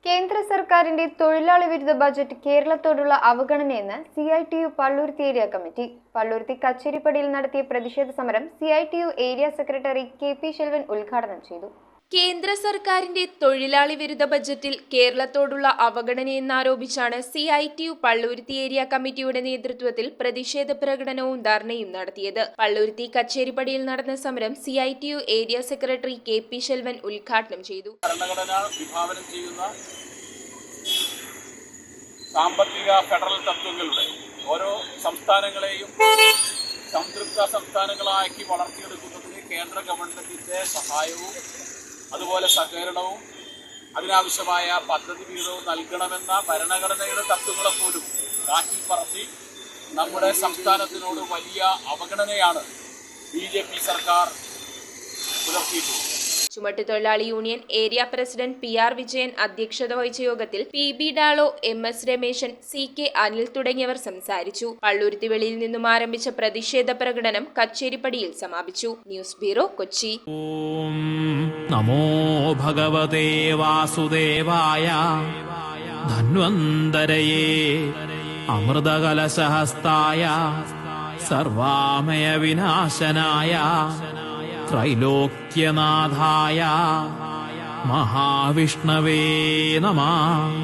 കേന്ദ്ര സർക്കാരിന്റെ തൊഴിലാളി വിരുദ്ധ ബജറ്റ് കേരളത്തോടുള്ള അവഗണനയെന്ന് CITU Palluruthy area committee. Palluruthy കച്ചേരിപ്പടിയിൽ നടത്തിയ പ്രതിഷേധ സമരം CITU area secretary KP Selvan ഉദ്ഘാടനം ചെയ്തു. കേന്ദ്ര സർക്കാരിന്റെ തൊഴിലാളി വിരുദ്ധ ബജറ്റിൽ കേരളത്തോടുള്ള അവഗണനയെന്നാരോപിച്ചാണ് CITU പള്ളുരുത്തി ഏരിയ കമ്മിറ്റിയുടെ നേതൃത്വത്തിൽ പ്രതിഷേധ പ്രകടനവും ധർണയും നടത്തിയത്. പള്ളുരുത്തി കച്ചേരിപ്പടിയിൽ നടന്ന സമരം CITU area secretary KP Selvan ഉദ്ഘാടനം ചെയ്തു. ഭരണഘടന വിഭാവനം ചെയ്യുന്ന സാമ്പത്തിക ഫെഡറൽ തത്വങ്ങളുടെ ഓരോ സംസ്ഥാനങ്ങളെയും സംതൃപ്ത സംസ്ഥാനങ്ങളാക്കി വളർത്തിയെടുക്കുന്നതിന് കേന്ദ്ര ഗവൺമെന്റിന്റെ സഹായവും അതുപോലെ സഹകരണവും അതിനാവശ്യമായ പദ്ധതി വിഹിതവും നൽകണമെന്ന ഭരണഘടനയുടെ തത്വങ്ങളെപ്പോലും കാറ്റിൽ പറത്തി നമ്മുടെ സംസ്ഥാനത്തിനോട് വലിയ അവഗണനയാണ് BJP സർക്കാർ പുലർത്തിയിട്ടുള്ളത്. ചുമട്ടുതൊഴിലാളി union area president PR Vijayan അധ്യക്ഷത വഹിച്ച യോഗത്തിൽ PB ഡാളോ, MS Rameshan, CK Anil തുടങ്ങിയവർ സംസാരിച്ചു. പള്ളുരുത്തി വെളിയിൽ നിന്നും ആരംഭിച്ച പ്രതിഷേധ പ്രകടനം കച്ചേരിപ്പടിയിൽ സമാപിച്ചു. News bureau, Kochi. ഓം നമോ ഭഗവതേ വാസുദേവായ ധന്വന്തരയേ അമൃതകലശഹസ്തായ സർവാമയ വിനാശനായ ത്രൈലോക്യനാഥായ മഹാവിഷ്ണവേ നമഃ.